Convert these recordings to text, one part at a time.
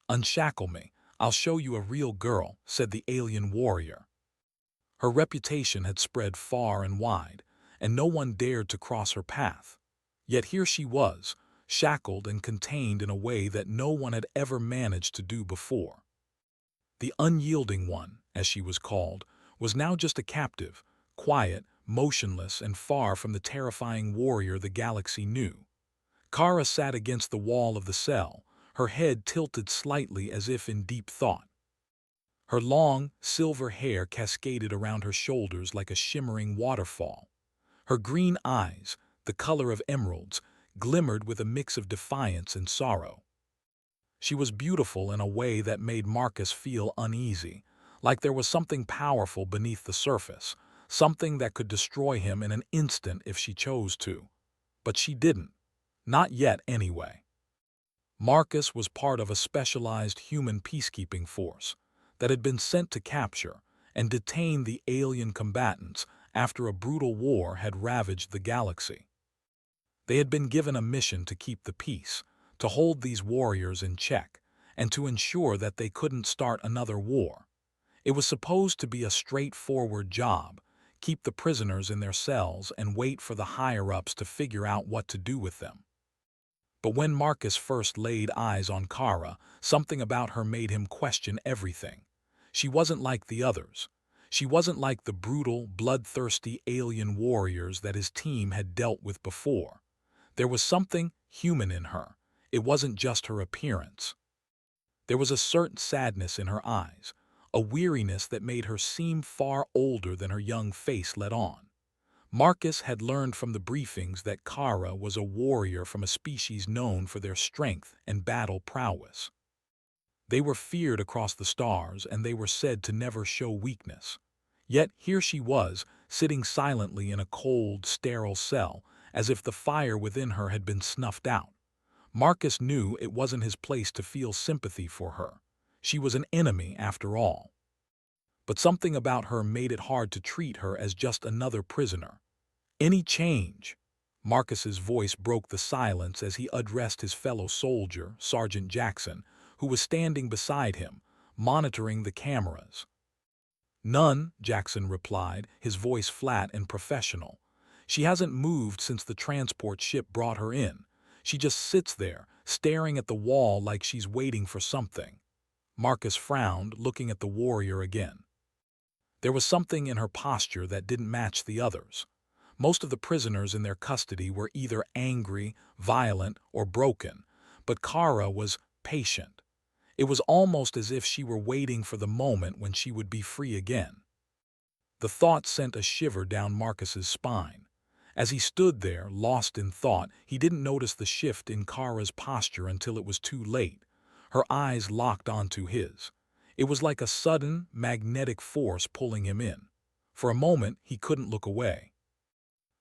"Unshackle me. I'll show you a real girl," said the alien warrior. Her reputation had spread far and wide, and no one dared to cross her path. Yet here she was, shackled and contained in a way that no one had ever managed to do before. The Unyielding One, as she was called, was now just a captive, quiet, motionless, and far from the terrifying warrior the galaxy knew. Kara sat against the wall of the cell, her head tilted slightly as if in deep thought. Her long, silver hair cascaded around her shoulders like a shimmering waterfall. Her green eyes, the color of emeralds, glimmered with a mix of defiance and sorrow. She was beautiful in a way that made Marcus feel uneasy, like there was something powerful beneath the surface, something that could destroy him in an instant if she chose to. But she didn't. Not yet, anyway. Marcus was part of a specialized human peacekeeping force that had been sent to capture and detain the alien combatants after a brutal war had ravaged the galaxy. They had been given a mission to keep the peace, to hold these warriors in check, and to ensure that they couldn't start another war. It was supposed to be a straightforward job: keep the prisoners in their cells and wait for the higher-ups to figure out what to do with them. But when Marcus first laid eyes on Kara, something about her made him question everything. She wasn't like the others. She wasn't like the brutal, bloodthirsty alien warriors that his team had dealt with before. There was something human in her. It wasn't just her appearance. There was a certain sadness in her eyes, a weariness that made her seem far older than her young face let on. Marcus had learned from the briefings that Kara was a warrior from a species known for their strength and battle prowess. They were feared across the stars, and they were said to never show weakness. Yet here she was, sitting silently in a cold, sterile cell, as if the fire within her had been snuffed out. Marcus knew it wasn't his place to feel sympathy for her. She was an enemy, after all. But something about her made it hard to treat her as just another prisoner. "Any change?" Marcus's voice broke the silence as he addressed his fellow soldier, Sergeant Jackson, who was standing beside him, monitoring the cameras. "None," Jackson replied, his voice flat and professional. "She hasn't moved since the transport ship brought her in. She just sits there, staring at the wall like she's waiting for something." Marcus frowned, looking at the warrior again. There was something in her posture that didn't match the others. Most of the prisoners in their custody were either angry, violent, or broken, but Kara was patient. It was almost as if she were waiting for the moment when she would be free again. The thought sent a shiver down Marcus's spine. As he stood there, lost in thought, he didn't notice the shift in Kara's posture until it was too late. Her eyes locked onto his. It was like a sudden, magnetic force pulling him in. For a moment, he couldn't look away.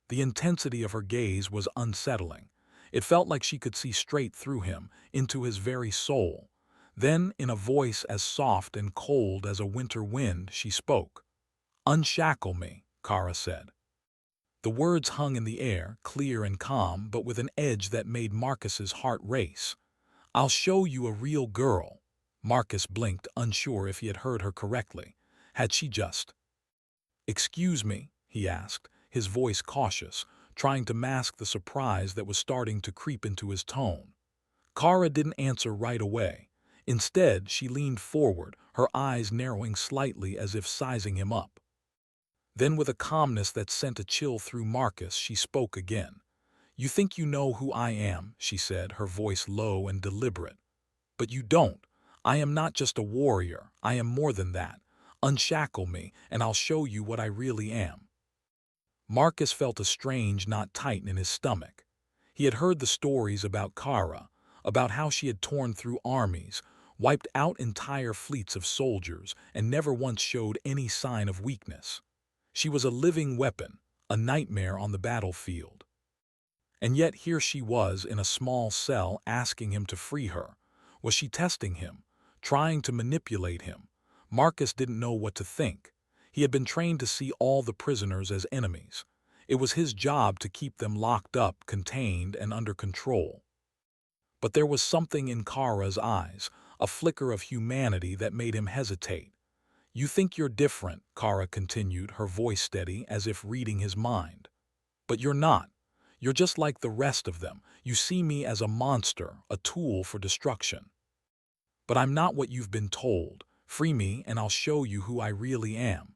The intensity of her gaze was unsettling. It felt like she could see straight through him, into his very soul. Then, in a voice as soft and cold as a winter wind, she spoke. "Unshackle me," Kara said. The words hung in the air, clear and calm, but with an edge that made Marcus's heart race. "I'll show you a real girl." Marcus blinked, unsure if he had heard her correctly. Had she just... "Excuse me?" he asked, his voice cautious, trying to mask the surprise that was starting to creep into his tone. Kara didn't answer right away. Instead, she leaned forward, her eyes narrowing slightly as if sizing him up. Then, with a calmness that sent a chill through Marcus, she spoke again. "You think you know who I am," she said, her voice low and deliberate. "But you don't. I am not just a warrior. I am more than that. Unshackle me, and I'll show you what I really am." Marcus felt a strange knot tighten in his stomach. He had heard the stories about Kara, about how she had torn through armies, wiped out entire fleets of soldiers, and never once showed any sign of weakness. She was a living weapon, a nightmare on the battlefield. And yet here she was in a small cell asking him to free her. Was she testing him, trying to manipulate him? Marcus didn't know what to think. He had been trained to see all the prisoners as enemies. It was his job to keep them locked up, contained, and under control. But there was something in Kara's eyes, a flicker of humanity that made him hesitate. "You think you're different," Kara continued, her voice steady as if reading his mind. "But you're not. You're just like the rest of them. You see me as a monster, a tool for destruction. But I'm not what you've been told. Free me and I'll show you who I really am."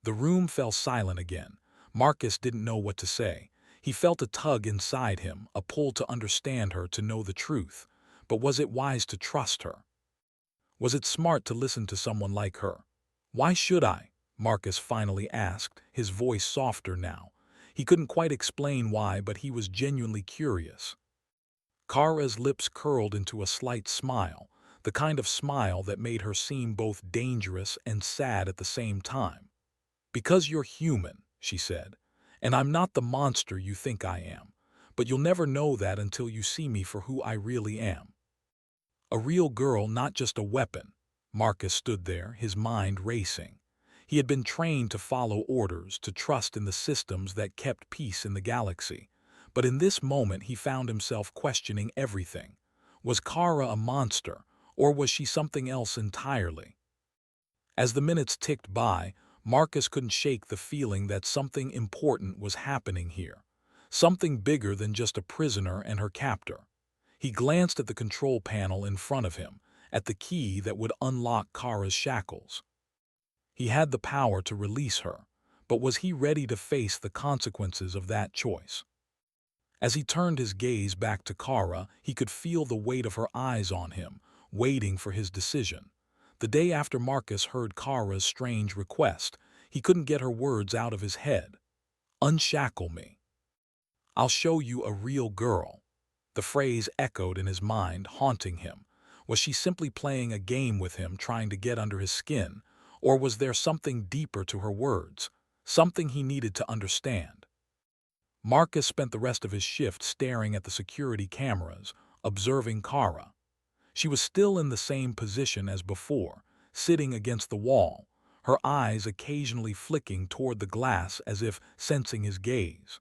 The room fell silent again. Marcus didn't know what to say. He felt a tug inside him, a pull to understand her, to know the truth. But was it wise to trust her? Was it smart to listen to someone like her? "Why should I?" Marcus finally asked, his voice softer now. He couldn't quite explain why, but he was genuinely curious. Kara's lips curled into a slight smile, the kind of smile that made her seem both dangerous and sad at the same time. "Because you're human," she said, "and I'm not the monster you think I am. But you'll never know that until you see me for who I really am. A real girl, not just a weapon." Marcus stood there, his mind racing. He had been trained to follow orders, to trust in the systems that kept peace in the galaxy. But in this moment he found himself questioning everything. Was Kara a monster, or was she something else entirely? As the minutes ticked by, Marcus couldn't shake the feeling that something important was happening here. Something bigger than just a prisoner and her captor. He glanced at the control panel in front of him, at the key that would unlock Kara's shackles. He had the power to release her, but was he ready to face the consequences of that choice? As he turned his gaze back to Kara, he could feel the weight of her eyes on him, waiting for his decision. The day after Marcus heard Kara's strange request, he couldn't get her words out of his head. "Unshackle me. I'll show you a real girl." The phrase echoed in his mind, haunting him. Was she simply playing a game with him, trying to get under his skin? Or was there something deeper to her words, something he needed to understand? Marcus spent the rest of his shift staring at the security cameras, observing Kara. She was still in the same position as before, sitting against the wall, her eyes occasionally flicking toward the glass as if sensing his gaze.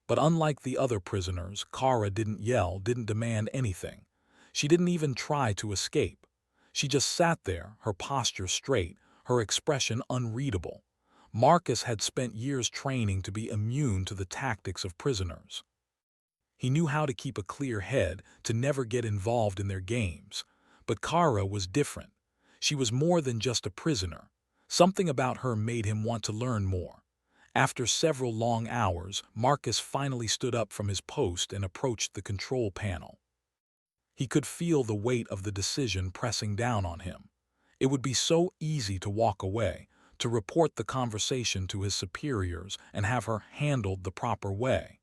But unlike the other prisoners, Kara didn't yell, didn't demand anything. She didn't even try to escape. She just sat there, her posture straight, her expression unreadable. Marcus had spent years training to be immune to the tactics of prisoners. He knew how to keep a clear head, to never get involved in their games. But Kara was different. She was more than just a prisoner. Something about her made him want to learn more. After several long hours, Marcus finally stood up from his post and approached the control panel. He could feel the weight of the decision pressing down on him. It would be so easy to walk away, to report the conversation to his superiors and have her handled the proper way.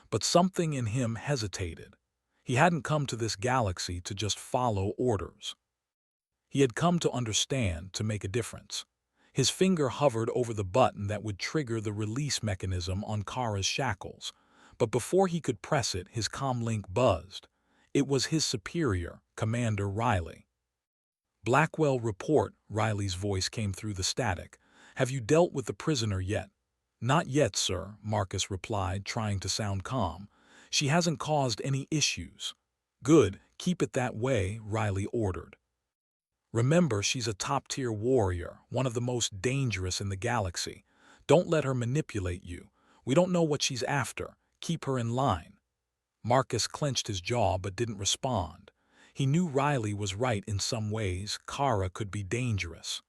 But something in him hesitated. He hadn't come to this galaxy to just follow orders. He had come to understand, to make a difference. His finger hovered over the button that would trigger the release mechanism on Kara's shackles. But before he could press it, his comlink buzzed. It was his superior, Commander Riley. "Blackwell, report," Riley's voice came through the static. "Have you dealt with the prisoner yet?" "Not yet, sir," Marcus replied, trying to sound calm. "She hasn't caused any issues." "Good, keep it that way," Riley ordered. "Remember, she's a top-tier warrior, one of the most dangerous in the galaxy. Don't let her manipulate you. We don't know what she's after. Keep her in line." Marcus clenched his jaw but didn't respond. He knew Riley was right in some ways. Kara could be dangerous.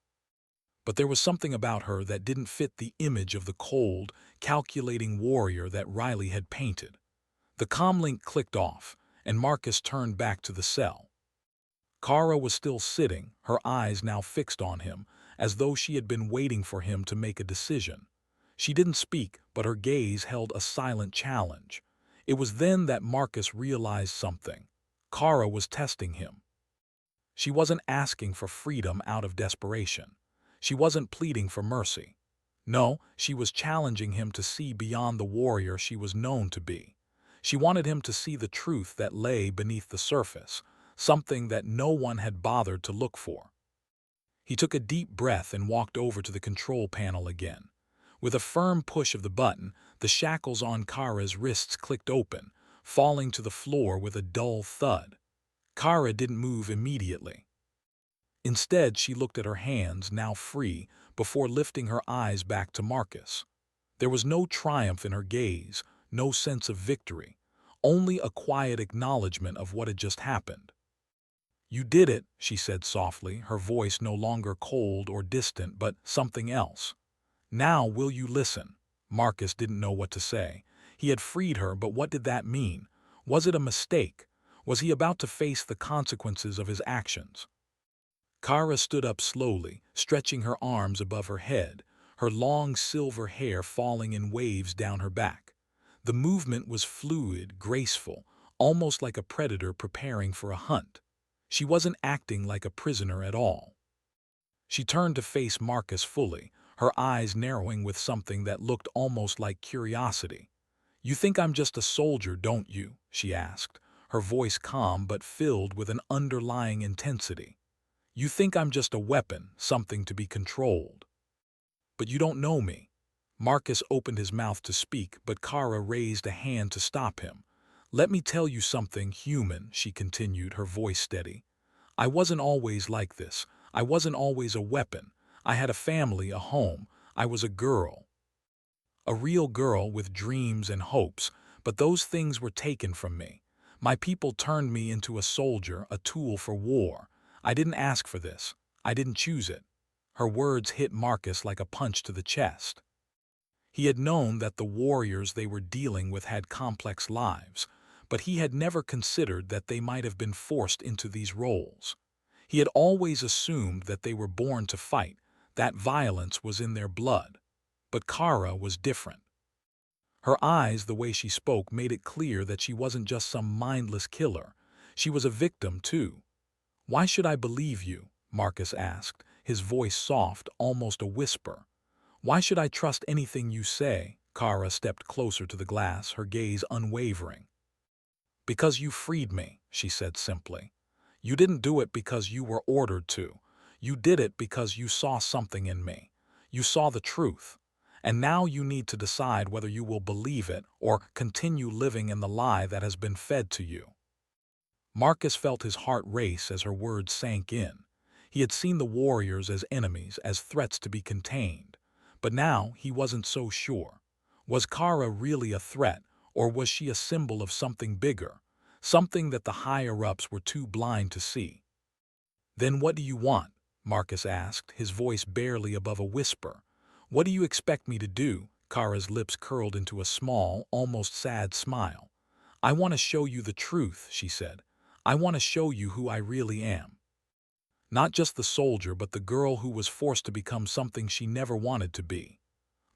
But there was something about her that didn't fit the image of the cold, calculating warrior that Riley had painted. The comlink clicked off, and Marcus turned back to the cell. Kara was still sitting, her eyes now fixed on him, as though she had been waiting for him to make a decision. She didn't speak, but her gaze held a silent challenge. It was then that Marcus realized something. Kara was testing him. She wasn't asking for freedom out of desperation. She wasn't pleading for mercy. No, she was challenging him to see beyond the warrior she was known to be. She wanted him to see the truth that lay beneath the surface, something that no one had bothered to look for. He took a deep breath and walked over to the control panel again. With a firm push of the button, the shackles on Kara's wrists clicked open, falling to the floor with a dull thud. Kara didn't move immediately. Instead, she looked at her hands, now free, before lifting her eyes back to Marcus. There was no triumph in her gaze, no sense of victory, only a quiet acknowledgement of what had just happened. "You did it," she said softly, her voice no longer cold or distant, but something else. "Now will you listen?" Marcus didn't know what to say. He had freed her, but what did that mean? Was it a mistake? Was he about to face the consequences of his actions? Kara stood up slowly, stretching her arms above her head, her long silver hair falling in waves down her back. The movement was fluid, graceful, almost like a predator preparing for a hunt. She wasn't acting like a prisoner at all. She turned to face Marcus fully, her eyes narrowing with something that looked almost like curiosity. "You think I'm just a soldier, don't you?" she asked, her voice calm but filled with an underlying intensity. "You think I'm just a weapon, something to be controlled. But you don't know me." Marcus opened his mouth to speak, but Kara raised a hand to stop him. "Let me tell you something, human," she continued, her voice steady. "I wasn't always like this. I wasn't always a weapon. I had a family, a home. I was a girl. A real girl with dreams and hopes, but those things were taken from me. My people turned me into a soldier, a tool for war. I didn't ask for this. I didn't choose it." Her words hit Marcus like a punch to the chest. He had known that the warriors they were dealing with had complex lives, but he had never considered that they might have been forced into these roles. He had always assumed that they were born to fight, that violence was in their blood. But Kara was different. Her eyes, the way she spoke, made it clear that she wasn't just some mindless killer. She was a victim, too. "Why should I believe you?" Marcus asked, his voice soft, almost a whisper. "Why should I trust anything you say?" Kara stepped closer to the glass, her gaze unwavering. "Because you freed me," she said simply. "You didn't do it because you were ordered to. You did it because you saw something in me. You saw the truth. And now you need to decide whether you will believe it or continue living in the lie that has been fed to you." Marcus felt his heart race as her words sank in. He had seen the warriors as enemies, as threats to be contained. But now he wasn't so sure. Was Kara really a threat, or was she a symbol of something bigger, something that the higher-ups were too blind to see? "Then what do you want?" Marcus asked, his voice barely above a whisper. "What do you expect me to do?" Kara's lips curled into a small, almost sad smile. "I want to show you the truth," she said. "I want to show you who I really am. Not just the soldier, but the girl who was forced to become something she never wanted to be."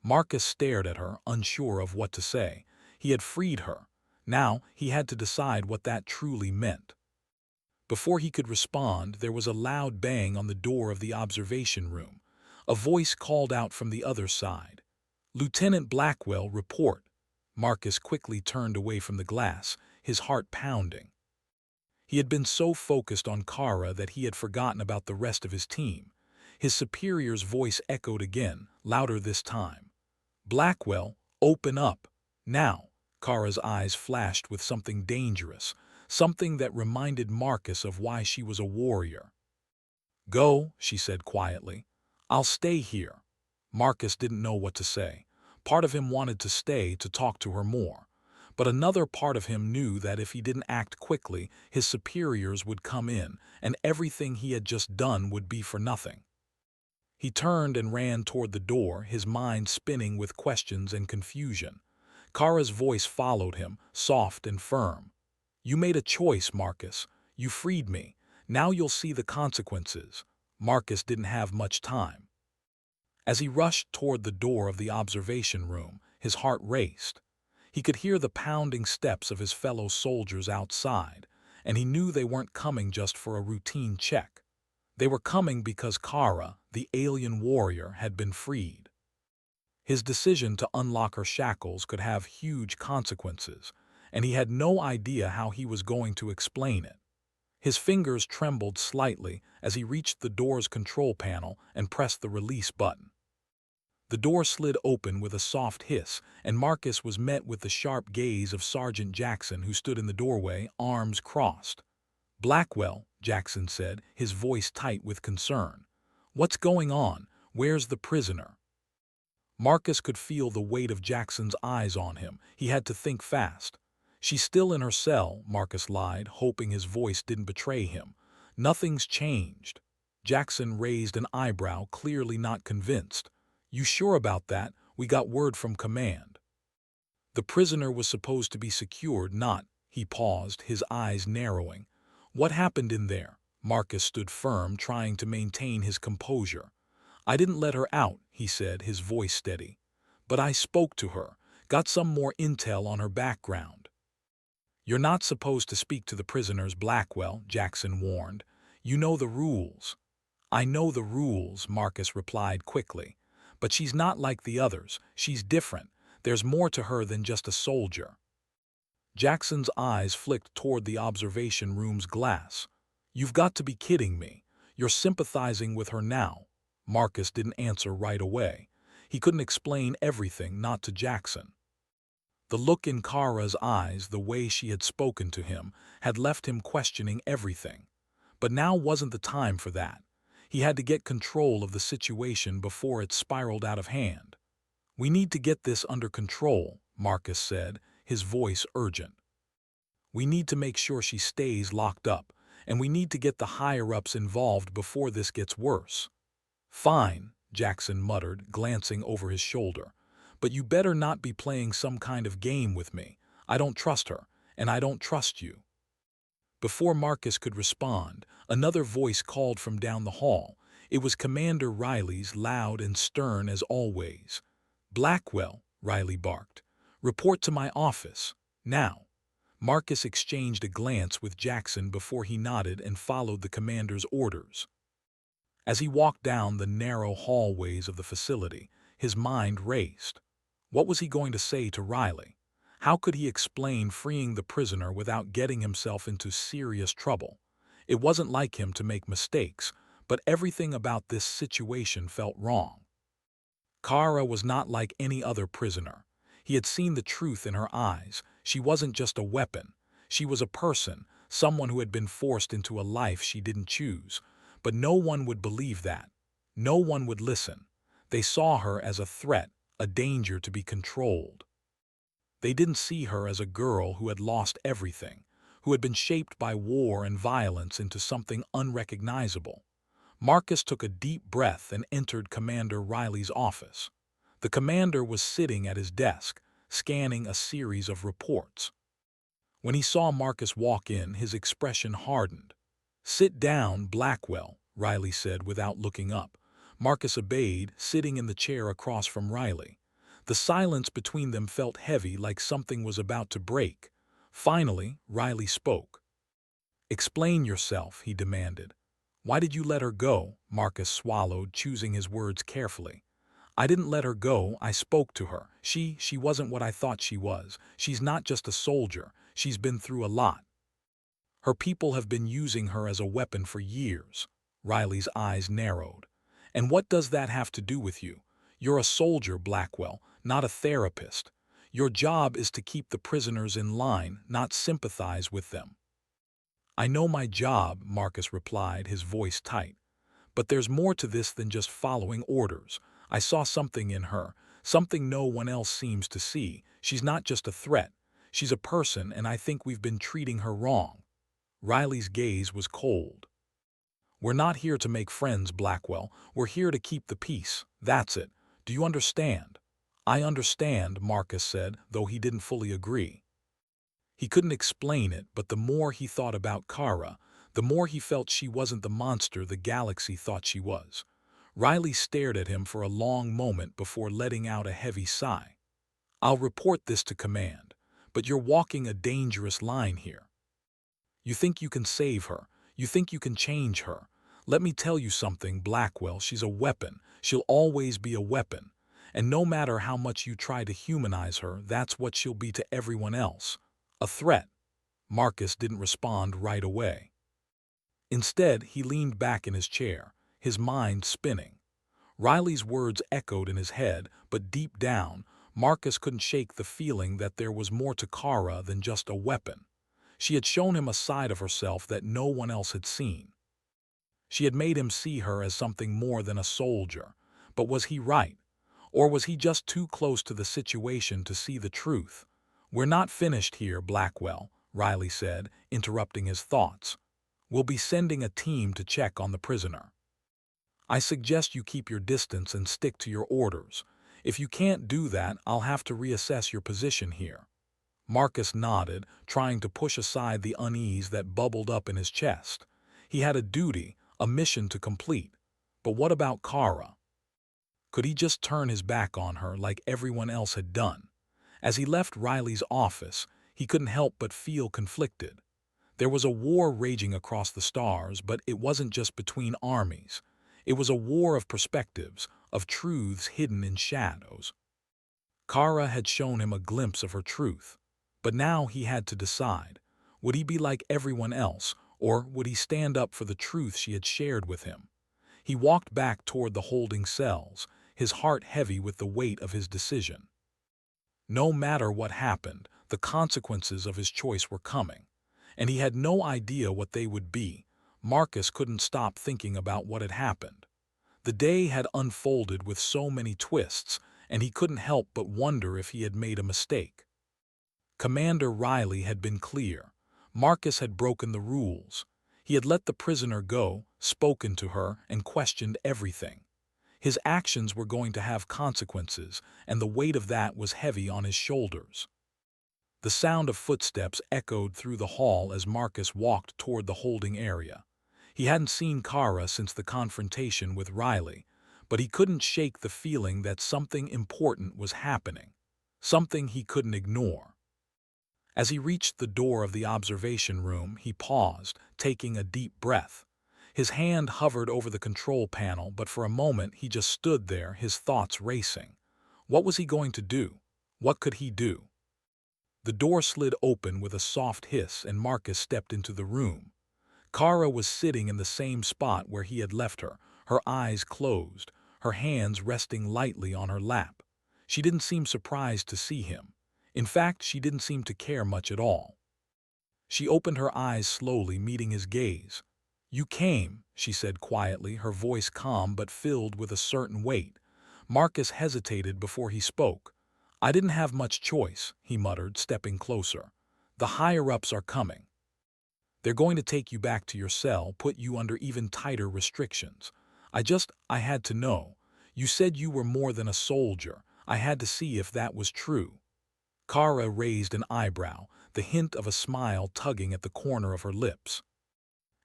Marcus stared at her, unsure of what to say. He had freed her. Now he had to decide what that truly meant. Before he could respond, there was a loud bang on the door of the observation room. A voice called out from the other side. "Lieutenant Blackwell, report." Marcus quickly turned away from the glass, his heart pounding. He had been so focused on Kara that he had forgotten about the rest of his team. His superior's voice echoed again, louder this time. "Blackwell, open up. Now." Kara's eyes flashed with something dangerous, something that reminded Marcus of why she was a warrior. "Go," she said quietly. "I'll stay here." Marcus didn't know what to say. Part of him wanted to stay to talk to her more. But another part of him knew that if he didn't act quickly, his superiors would come in, and everything he had just done would be for nothing. He turned and ran toward the door, his mind spinning with questions and confusion. Kara's voice followed him, soft and firm. "You made a choice, Marcus. You freed me. Now you'll see the consequences." Marcus didn't have much time. As he rushed toward the door of the observation room, his heart raced. He could hear the pounding steps of his fellow soldiers outside, and he knew they weren't coming just for a routine check. They were coming because Kara, the alien warrior, had been freed. His decision to unlock her shackles could have huge consequences, and he had no idea how he was going to explain it. His fingers trembled slightly as he reached the door's control panel and pressed the release button. The door slid open with a soft hiss, and Marcus was met with the sharp gaze of Sergeant Jackson, who stood in the doorway, arms crossed. Blackwell, Jackson said, his voice tight with concern. What's going on? Where's the prisoner? Marcus could feel the weight of Jackson's eyes on him. He had to think fast. She's still in her cell, Marcus lied, hoping his voice didn't betray him. Nothing's changed. Jackson raised an eyebrow, clearly not convinced. You sure about that? We got word from command. The prisoner was supposed to be secured, not. He paused, his eyes narrowing. What happened in there? Marcus stood firm, trying to maintain his composure. I didn't let her out, he said, his voice steady. But I spoke to her, got some more intel on her background. You're not supposed to speak to the prisoners, Blackwell, Jackson warned. You know the rules. I know the rules, Marcus replied quickly. But she's not like the others. She's different. There's more to her than just a soldier. Jackson's eyes flicked toward the observation room's glass. You've got to be kidding me. You're sympathizing with her now. Marcus didn't answer right away. He couldn't explain everything, not to Jackson. The look in Kara's eyes, the way she had spoken to him, had left him questioning everything. But now wasn't the time for that. He had to get control of the situation before it spiraled out of hand. We need to get this under control, Marcus said, his voice urgent. We need to make sure she stays locked up, and we need to get the higher-ups involved before this gets worse. Fine, Jackson muttered, glancing over his shoulder. But you better not be playing some kind of game with me. I don't trust her, and I don't trust you. Before Marcus could respond, another voice called from down the hall. It was Commander Riley's, loud and stern as always. Blackwell, Riley barked. Report to my office. Now. Marcus exchanged a glance with Jackson before he nodded and followed the commander's orders. As he walked down the narrow hallways of the facility, his mind raced. What was he going to say to Riley? How could he explain freeing the prisoner without getting himself into serious trouble? It wasn't like him to make mistakes, but everything about this situation felt wrong. Kara was not like any other prisoner. He had seen the truth in her eyes. She wasn't just a weapon. She was a person, someone who had been forced into a life she didn't choose. But no one would believe that. No one would listen. They saw her as a threat, a danger to be controlled. They didn't see her as a girl who had lost everything, who had been shaped by war and violence into something unrecognizable. Marcus took a deep breath and entered Commander Riley's office. The commander was sitting at his desk, scanning a series of reports. When he saw Marcus walk in, his expression hardened. Sit down, Blackwell, Riley said without looking up. Marcus obeyed, sitting in the chair across from Riley. The silence between them felt heavy, like something was about to break. Finally, Riley spoke. Explain yourself, he demanded. Why did you let her go? Marcus swallowed, choosing his words carefully. I didn't let her go, I spoke to her. She wasn't what I thought she was. She's not just a soldier. She's been through a lot. Her people have been using her as a weapon for years. Riley's eyes narrowed. And what does that have to do with you? You're a soldier, Blackwell, not a therapist. Your job is to keep the prisoners in line, not sympathize with them. I know my job, Marcus replied, his voice tight. But there's more to this than just following orders. I saw something in her, something no one else seems to see. She's not just a threat. She's a person, and I think we've been treating her wrong. Riley's gaze was cold. We're not here to make friends, Blackwell. We're here to keep the peace. That's it. Do you understand? I understand, Marcus said, though he didn't fully agree. He couldn't explain it, but the more he thought about Kara, the more he felt she wasn't the monster the galaxy thought she was. Riley stared at him for a long moment before letting out a heavy sigh. I'll report this to command, but you're walking a dangerous line here. You think you can save her. You think you can change her. Let me tell you something, Blackwell, she's a weapon. She'll always be a weapon. And no matter how much you try to humanize her, that's what she'll be to everyone else. A threat. Marcus didn't respond right away. Instead, he leaned back in his chair, his mind spinning. Riley's words echoed in his head, but deep down, Marcus couldn't shake the feeling that there was more to Kara than just a weapon. She had shown him a side of herself that no one else had seen. She had made him see her as something more than a soldier. But was he right? Or was he just too close to the situation to see the truth? "We're not finished here, Blackwell," Riley said, interrupting his thoughts. "We'll be sending a team to check on the prisoner. I suggest you keep your distance and stick to your orders. If you can't do that, I'll have to reassess your position here." Marcus nodded, trying to push aside the unease that bubbled up in his chest. He had a duty, a mission to complete. But what about Kara? Could he just turn his back on her like everyone else had done? As he left Riley's office, he couldn't help but feel conflicted. There was a war raging across the stars, but it wasn't just between armies. It was a war of perspectives, of truths hidden in shadows. Kara had shown him a glimpse of her truth. But now he had to decide. Would he be like everyone else, or would he stand up for the truth she had shared with him? He walked back toward the holding cells, his heart heavy with the weight of his decision. No matter what happened, the consequences of his choice were coming, and he had no idea what they would be. Marcus couldn't stop thinking about what had happened. The day had unfolded with so many twists, and he couldn't help but wonder if he had made a mistake. Commander Riley had been clear. Marcus had broken the rules. He had let the prisoner go, spoken to her, and questioned everything. His actions were going to have consequences, and the weight of that was heavy on his shoulders. The sound of footsteps echoed through the hall as Marcus walked toward the holding area. He hadn't seen Kara since the confrontation with Riley, but he couldn't shake the feeling that something important was happening, something he couldn't ignore. As he reached the door of the observation room, he paused, taking a deep breath. His hand hovered over the control panel, but for a moment he just stood there, his thoughts racing. What was he going to do? What could he do? The door slid open with a soft hiss, and Marcus stepped into the room. Kara was sitting in the same spot where he had left her, her eyes closed, her hands resting lightly on her lap. She didn't seem surprised to see him. In fact, she didn't seem to care much at all. She opened her eyes slowly, meeting his gaze. "You came," she said quietly, her voice calm but filled with a certain weight. Marcus hesitated before he spoke. "I didn't have much choice," he muttered, stepping closer. "The higher-ups are coming. They're going to take you back to your cell, put you under even tighter restrictions. I had to know. You said you were more than a soldier. I had to see if that was true." Kara raised an eyebrow, the hint of a smile tugging at the corner of her lips.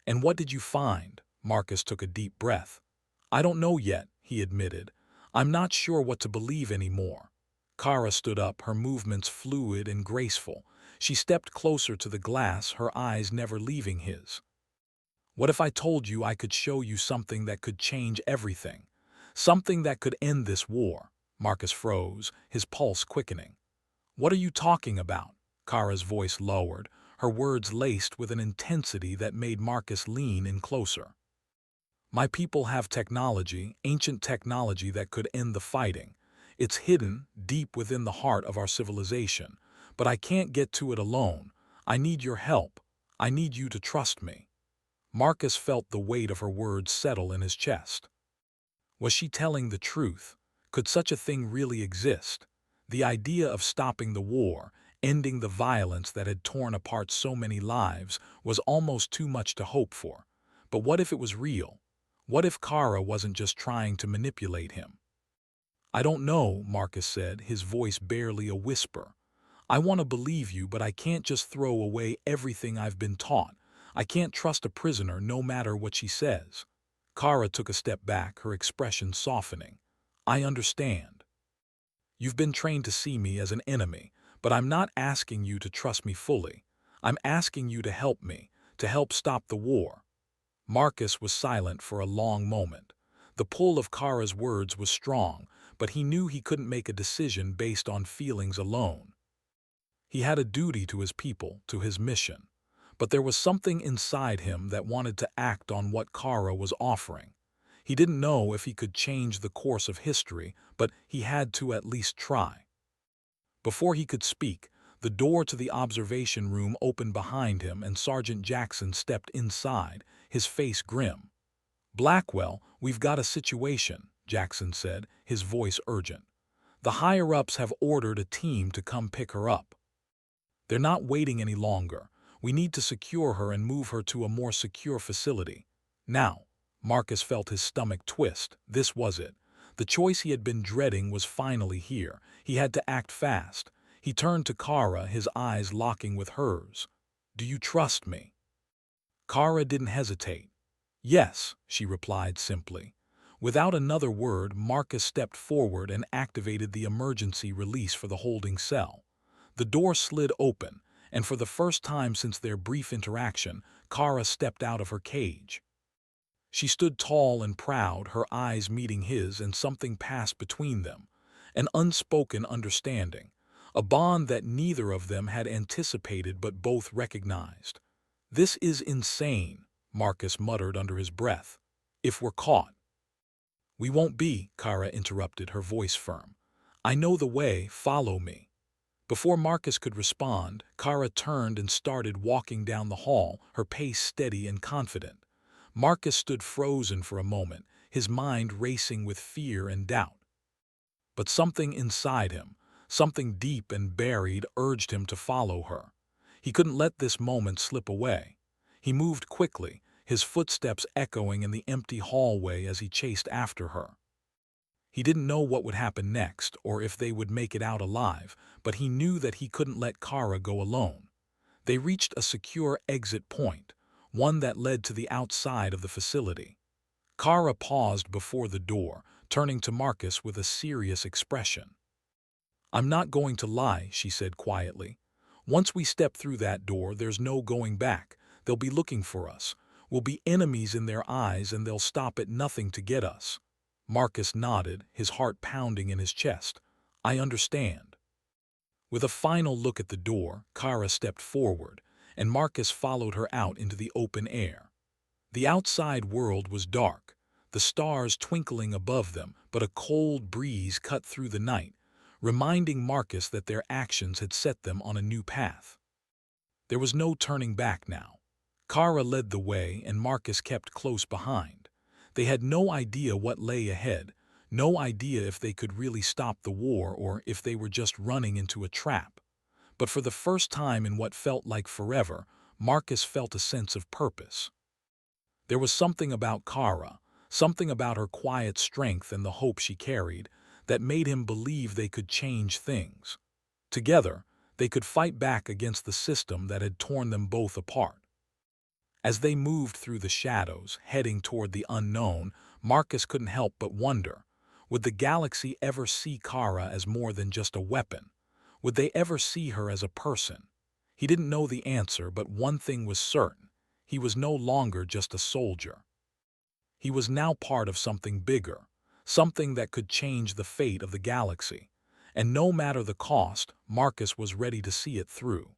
"And what did you find?" Marcus took a deep breath. "I don't know yet," he admitted. "I'm not sure what to believe anymore." Kara stood up, her movements fluid and graceful. She stepped closer to the glass, her eyes never leaving his. "What if I told you I could show you something that could change everything? Something that could end this war?" Marcus froze, his pulse quickening. "What are you talking about?" Kara's voice lowered, her words laced with an intensity that made Marcus lean in closer. "My people have technology, ancient technology that could end the fighting. It's hidden, deep within the heart of our civilization. But I can't get to it alone. I need your help. I need you to trust me." Marcus felt the weight of her words settle in his chest. Was she telling the truth? Could such a thing really exist? The idea of stopping the war, ending the violence that had torn apart so many lives, was almost too much to hope for. But what if it was real? What if Kara wasn't just trying to manipulate him? "I don't know," Marcus said, his voice barely a whisper. "I want to believe you, but I can't just throw away everything I've been taught. I can't trust a prisoner no matter what she says." Kara took a step back, her expression softening. "I understand. You've been trained to see me as an enemy, but I'm not asking you to trust me fully. I'm asking you to help me, to help stop the war." Marcus was silent for a long moment. The pull of Kara's words was strong, but he knew he couldn't make a decision based on feelings alone. He had a duty to his people, to his mission. But there was something inside him that wanted to act on what Kara was offering. He didn't know if he could change the course of history, but he had to at least try. Before he could speak, The door to the observation room opened behind him and Sergeant Jackson stepped inside, his face grim. "Blackwell, we've got a situation," Jackson said, his voice urgent. "The higher-ups have ordered a team to come pick her up. They're not waiting any longer. We need to secure her and move her to a more secure facility. Now." Marcus felt his stomach twist. This was it. The choice he had been dreading was finally here. He had to act fast. He turned to Kara, his eyes locking with hers. "Do you trust me?" Kara didn't hesitate. "Yes," she replied simply. Without another word, Marcus stepped forward and activated the emergency release for the holding cell. The door slid open, and for the first time since their brief interaction, Kara stepped out of her cage. She stood tall and proud, her eyes meeting his, and something passed between them. An unspoken understanding. A bond that neither of them had anticipated but both recognized. "This is insane," Marcus muttered under his breath. "If we're caught." "We won't be," Kara interrupted, her voice firm. "I know the way, follow me." Before Marcus could respond, Kara turned and started walking down the hall, her pace steady and confident. Marcus stood frozen for a moment, his mind racing with fear and doubt. But something inside him, something deep and buried, urged him to follow her. He couldn't let this moment slip away. He moved quickly, his footsteps echoing in the empty hallway as he chased after her. He didn't know what would happen next, or if they would make it out alive, but he knew that he couldn't let Kara go alone. They reached a secure exit point, one that led to the outside of the facility. Kara paused before the door, turning to Marcus with a serious expression. "I'm not going to lie," she said quietly. "Once we step through that door, there's no going back. They'll be looking for us. We'll be enemies in their eyes, and they'll stop at nothing to get us." Marcus nodded, his heart pounding in his chest. "I understand." With a final look at the door, Kara stepped forward, and Marcus followed her out into the open air. The outside world was dark, the stars twinkling above them, but a cold breeze cut through the night, reminding Marcus that their actions had set them on a new path. There was no turning back now. Kara led the way, and Marcus kept close behind. They had no idea what lay ahead, no idea if they could really stop the war or if they were just running into a trap. But for the first time in what felt like forever, Marcus felt a sense of purpose. There was something about Kara, something about her quiet strength and the hope she carried, that made him believe they could change things. Together, they could fight back against the system that had torn them both apart. As they moved through the shadows, heading toward the unknown, Marcus couldn't help but wonder, would the galaxy ever see Kara as more than just a weapon? Would they ever see her as a person? He didn't know the answer, but one thing was certain. He was no longer just a soldier. He was now part of something bigger, something that could change the fate of the galaxy. And no matter the cost, Marcus was ready to see it through.